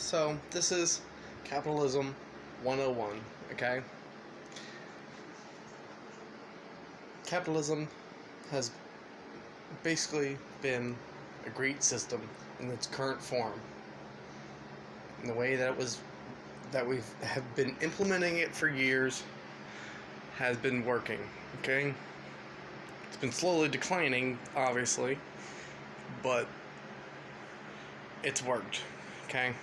So, this is Capitalism 101, okay? Capitalism has basically been a great system in its current form. In the way that we have been implementing it for years has been working, okay? It's been slowly declining, obviously, but it's worked, okay?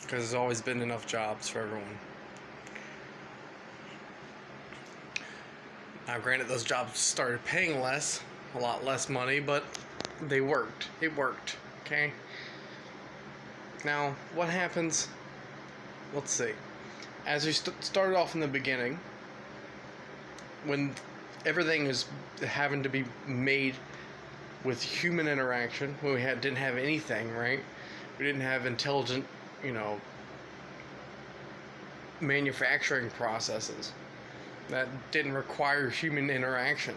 Because there's always been enough jobs for everyone. Now, granted, those jobs started paying a lot less money, but they worked. It worked, okay? Now, what happens? Let's see. As we started off in the beginning, when everything is having to be made with human interaction, when we didn't have anything, right? We didn't have intelligent, manufacturing processes that didn't require human interaction,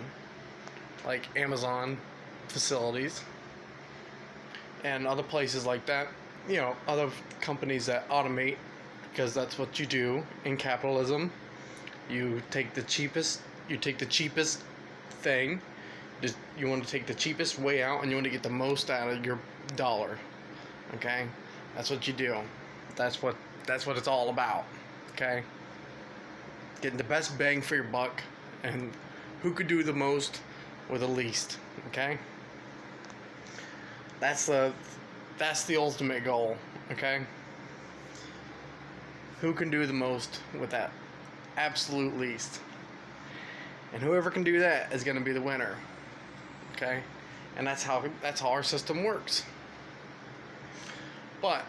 like Amazon facilities and other places like that. Other companies that automate, because that's what you do in capitalism. You take the cheapest thing. You want to take the cheapest way out, and you want to get the most out of your dollar. Okay, that's what you do. That's what it's all about. Okay, getting the best bang for your buck, and who could do the most with the least. Okay, that's the ultimate goal. Okay, who can do the most with that absolute least, and whoever can do that is going to be the winner. Okay, and that's how our system works. But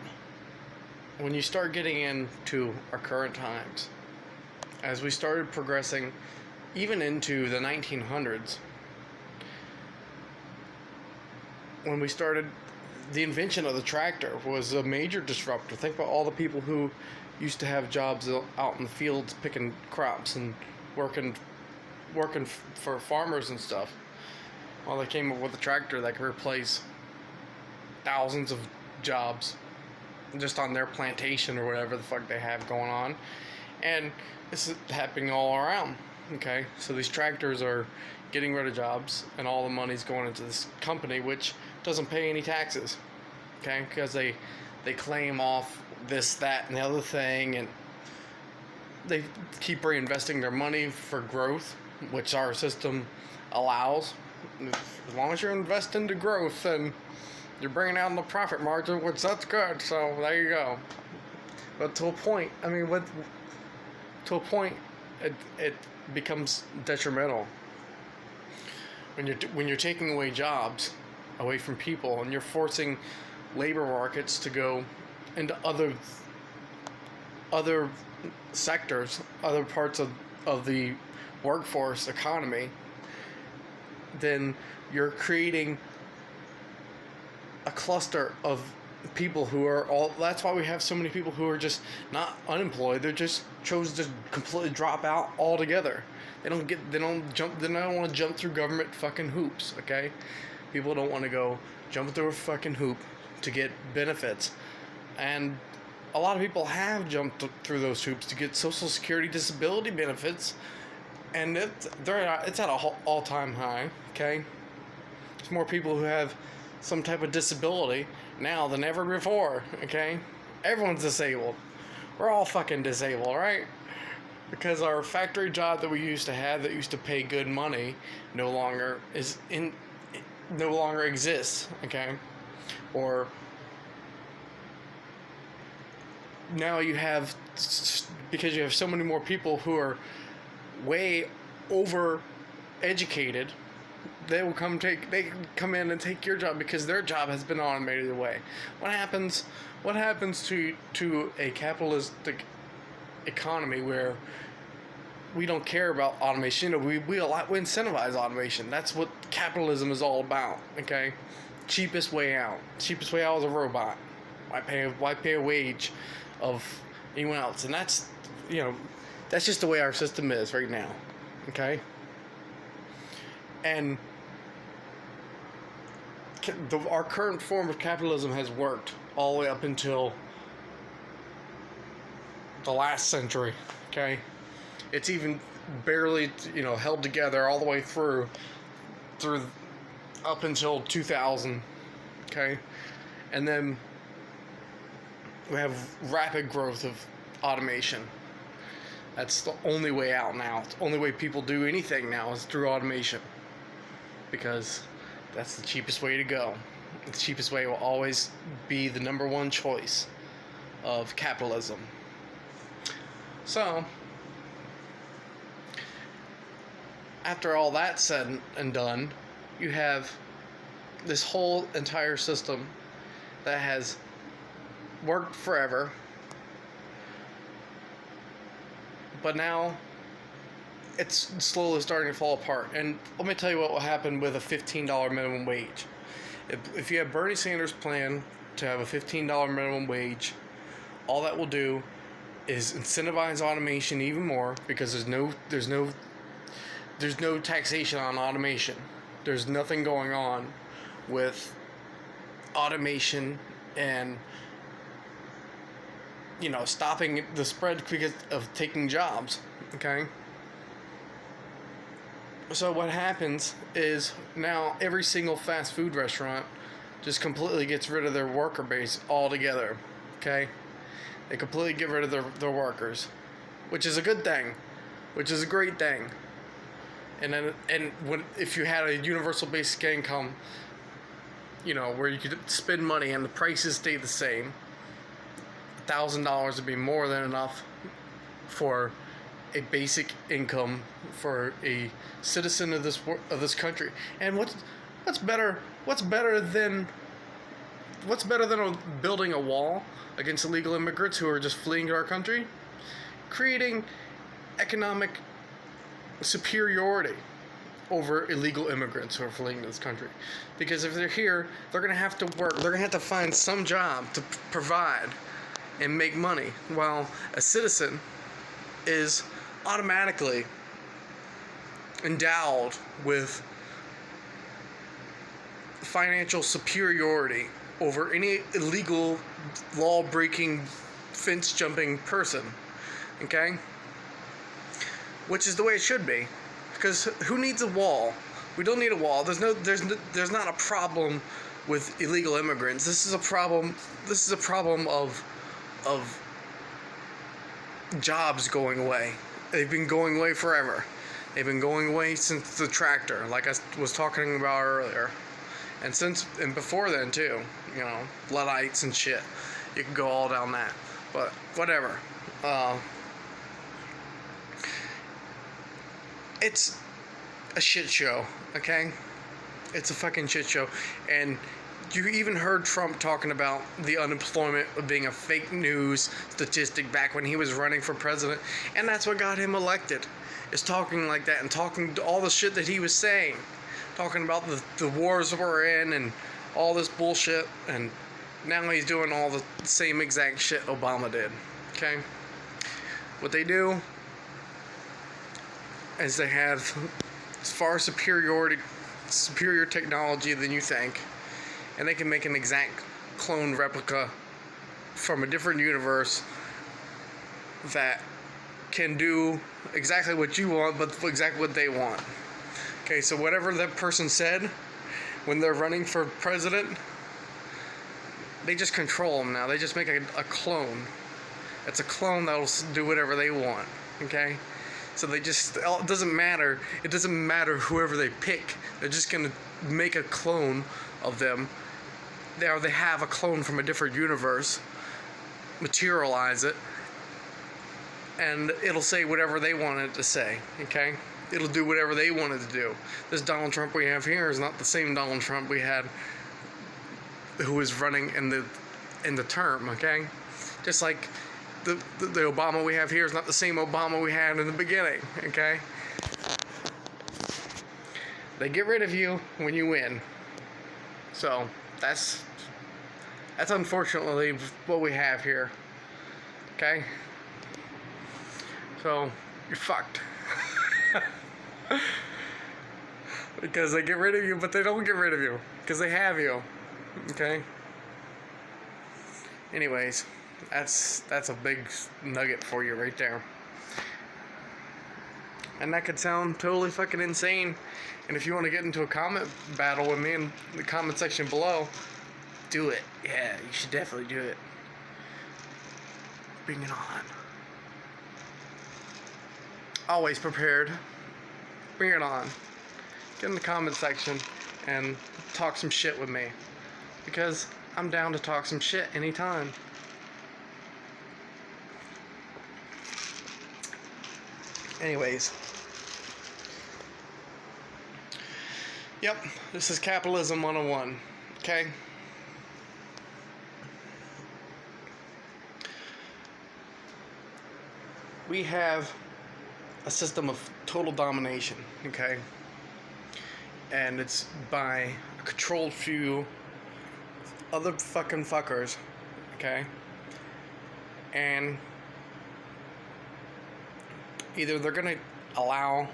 when you start getting into our current times, as we started progressing even into the 1900s, when we started, the invention of the tractor was a major disruptor. Think about all the people who used to have jobs out in the fields picking crops and working for farmers and stuff. Well, they came up with a tractor that could replace thousands of jobs just on their plantation or whatever the fuck they have going on. And this is happening all around. Okay, so these tractors are getting rid of jobs, and all the money's going into this company, which doesn't pay any taxes. Okay, because they claim off this, that, and the other thing, and they keep reinvesting their money for growth, which our system allows. As long as you're investing into growth, then you're bringing out the profit margin, which that's good. So there you go. But to a point, it becomes detrimental when you're taking away jobs away from people, and you're forcing labor markets to go into other sectors, other parts of the workforce economy. Then you're creating a cluster of people who are all. That's why we have so many people who are just not unemployed. They're just chose to completely drop out altogether. They don't want to jump through government fucking hoops. Okay, people don't want to go jump through a fucking hoop to get benefits, and a lot of people have jumped through those hoops to get Social Security disability benefits, and it's at an all-time high. Okay, there's more people who have some type of disability now than ever before. Okay, everyone's disabled. We're all fucking disabled, right? Because our factory job that we used to have, that used to pay good money, no longer exists. Okay, or now you have, because you have so many more people who are way over educated, they come in and take your job because their job has been automated away. What happens to a capitalistic economy where we don't care about automation? We incentivize automation. That's what capitalism is all about. Okay, cheapest way out. Cheapest way out is a robot. Why pay a wage of anyone else? And that's just the way our system is right now. Okay, and our current form of capitalism has worked all the way up until the last century. Okay, it's even barely held together all the way through up until 2000. Okay, and then we have rapid growth of automation. That's the only way out now. It's the only way people do anything now is through automation, because that's the cheapest way to go. The cheapest way will always be the number one choice of capitalism. So, after all that's said and done, you have this whole entire system that has worked forever, but now it's slowly starting to fall apart. And let me tell you what will happen with a $15 minimum wage. If you have Bernie Sanders' plan to have a $15 minimum wage, all that will do is incentivize automation even more, because there's no taxation on automation. There's nothing going on with automation and stopping the spread because of taking jobs. Okay, so what happens is now every single fast food restaurant just completely gets rid of their worker base altogether. Okay, they completely get rid of their workers, which is a good thing, which is a great thing. And then if you had a universal basic income, where you could spend money and the prices stay the same, $1,000 would be more than enough for a basic income for a citizen of this country. And what's better than building a wall against illegal immigrants who are just fleeing our country? Creating economic superiority over illegal immigrants who are fleeing this country. Because if they're here, they're going to have to work. They're going to have to find some job to provide and make money, while a citizen is automatically endowed with financial superiority over any illegal, law-breaking, fence-jumping person. Okay? Which is the way it should be. Because who needs a wall? We don't need a wall. There's not a problem with illegal immigrants. This is a problem of jobs going away. They've been going away forever. They've been going away since the tractor, like I was talking about earlier. And before then too, Luddites and shit. You can go all down that. But whatever. It's a shit show, okay? It's a fucking shit show. And you even heard Trump talking about the unemployment being a fake news statistic back when he was running for president. And that's what got him elected, is talking like that and talking all the shit that he was saying. Talking about the wars we're in and all this bullshit. And now he's doing all the same exact shit Obama did, okay? What they do is they have far superior technology than you think, and they can make an exact clone replica from a different universe that can do exactly what you want, but exactly what they want. Okay, so whatever that person said when they're running for president, they just control them now. They just make a clone. It's a clone that'll do whatever they want. Okay? So it doesn't matter. It doesn't matter whoever they pick. They're just going to make a clone of them. They have a clone from a different universe, materialize it, and it'll say whatever they want it to say, okay? It'll do whatever they want it to do. This Donald Trump we have here is not the same Donald Trump we had who was running in the term, okay? Just like the Obama we have here is not the same Obama we had in the beginning, okay? They get rid of you when you win. So that's unfortunately what we have here. Okay? So you're fucked. Because they get rid of you, but they don't get rid of you. Because they have you. Okay? Anyways, that's a big nugget for you right there. And that could sound totally fucking insane. And if you want to get into a comment battle with me in the comment section below, do it. Yeah, you should definitely do it. Bring it on. Always prepared. Bring it on. Get in the comment section and talk some shit with me. Because I'm down to talk some shit anytime. Anyways. Yep, this is Capitalism 101. Okay? We have a system of total domination, okay? And it's by a controlled few other fucking fuckers, okay? And either they're gonna allow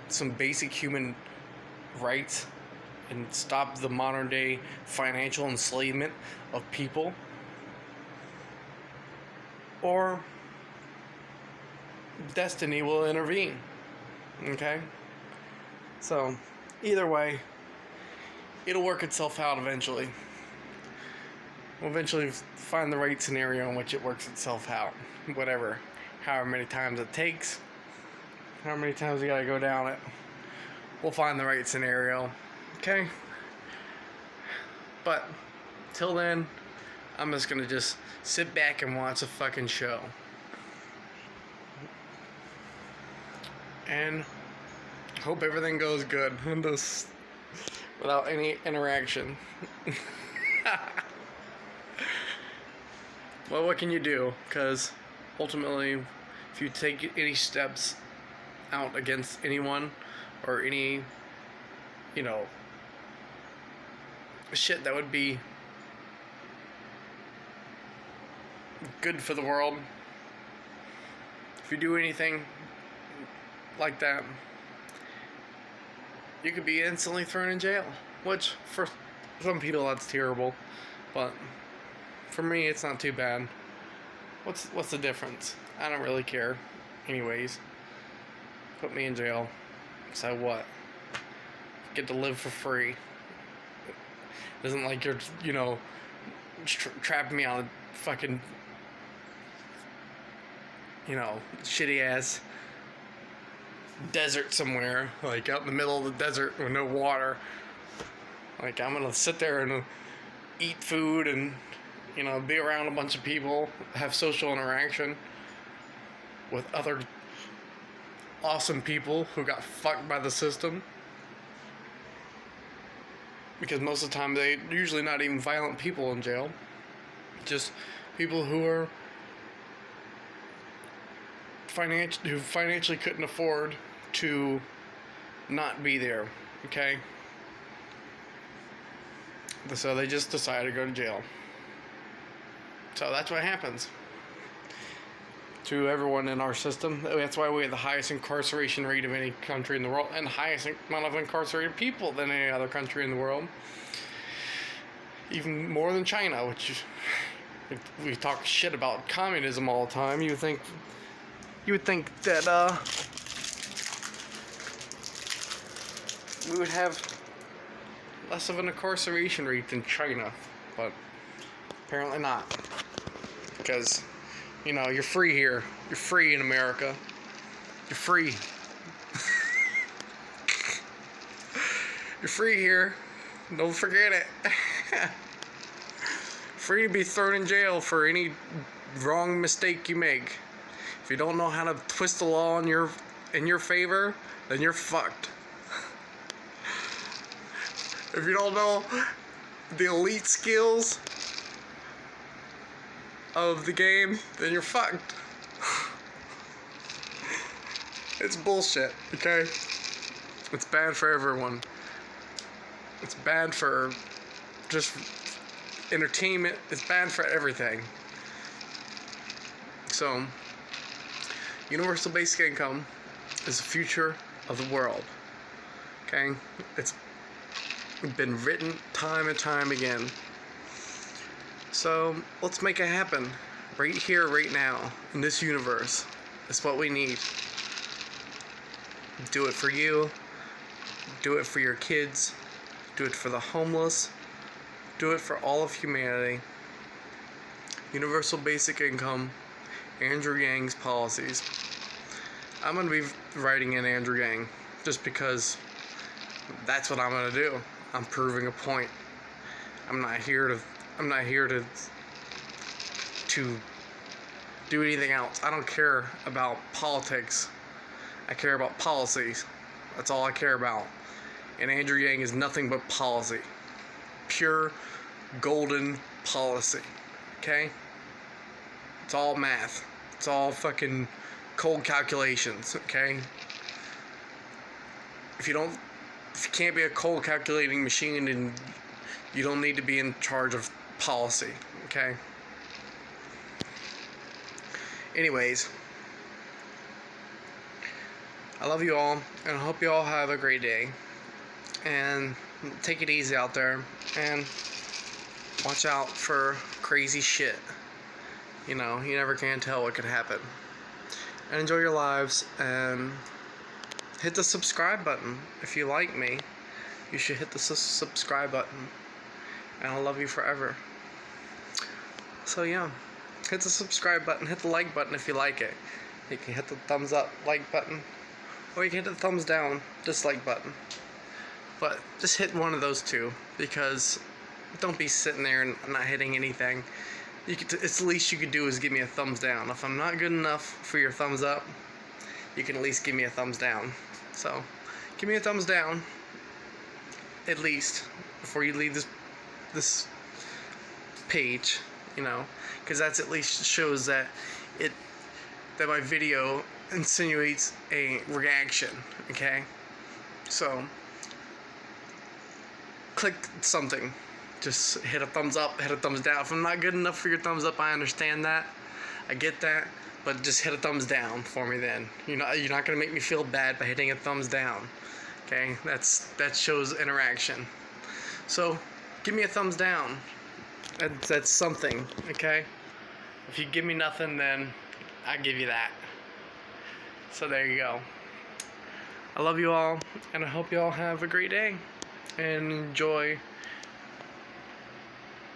some basic human rights and stop the modern day financial enslavement of people, or destiny will intervene. Okay? So, either way, it'll work itself out eventually. We'll eventually find the right scenario in which it works itself out. Whatever. However many times it takes. How many times we gotta go down it. We'll find the right scenario. Okay? But, till then, I'm just gonna just sit back and watch a fucking show. And hope everything goes good and just without any interaction. Well, what can you do? Because ultimately, if you take any steps out against anyone or any, shit that would be good for the world, if you do anything like that, you could be instantly thrown in jail. Which, for some people, that's terrible. But for me, it's not too bad. What's the difference? I don't really care. Anyways, put me in jail. So what? Get to live for free. It isn't like you're, trapping me on a fucking, shitty ass desert somewhere, like out in the middle of the desert with no water. Like, I'm gonna sit there and eat food and, be around a bunch of people, have social interaction with other awesome people who got fucked by the system. Because most of the time, they're usually not even violent people in jail. Just people who financially couldn't afford to not be there, okay? So they just decided to go to jail. So that's what happens to everyone in our system. That's why we have the highest incarceration rate of any country in the world, and the highest amount of incarcerated people than any other country in the world. Even more than China, which we talk shit about communism all the time. You would think that we would have less of an incarceration rate than China, but apparently not. Because, you're free here. You're free in America. You're free. You're free here. Don't forget it. Free to be thrown in jail for any wrong mistake you make. If you don't know how to twist the law in your favor, then you're fucked. If you don't know the elite skills of the game, then you're fucked. It's bullshit, okay? It's bad for everyone. It's bad for just entertainment. It's bad for everything. So, universal basic income is the future of the world. Okay? It's been written time and time again. So let's make it happen. Right here, right now, in this universe. It's what we need. Do it for you. Do it for your kids. Do it for the homeless. Do it for all of humanity. Universal basic income. Andrew Yang's policies. I'm going to be writing in Andrew Yang just because that's what I'm going to do. I'm proving a point. I'm not here to do anything else. I don't care about politics. I care about policies. That's all I care about. And Andrew Yang is nothing but policy. Pure golden policy. Okay? It's all math. It's all fucking cold calculations, okay? If you can't be a cold calculating machine, then you don't need to be in charge of policy, okay? Anyways, I love you all, and I hope you all have a great day. And take it easy out there, and watch out for crazy shit. You know, you never can tell what could happen. And enjoy your lives, and hit the subscribe button. If you like me, you should hit the subscribe button, and I'll love you forever. So yeah, hit the subscribe button, hit the like button if you like it. You can hit the thumbs up like button, or you can hit the thumbs down dislike button. But just hit one of those two, because don't be sitting there and not hitting anything. It's the least you could do is give me a thumbs down. If I'm not good enough for your thumbs up, you can at least give me a thumbs down. So, give me a thumbs down, at least, before you leave this page, you know, because that's at least shows that that my video insinuates a reaction. Okay, so click something. Just hit a thumbs up, hit a thumbs down. If I'm not good enough for your thumbs up, I understand that. I get that. But just hit a thumbs down for me then. You're not gonna make me feel bad by hitting a thumbs down. Okay? That shows interaction. So give me a thumbs down. That's something, okay? If you give me nothing, then I give you that. So there you go. I love you all, and I hope you all have a great day and enjoy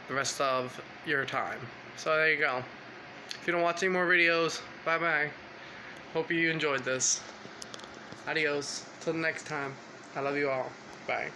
the rest of your time. So there you go. If you don't watch any more videos, bye-bye. Hope you enjoyed this. Adios. Till next time. I love you all. Bye.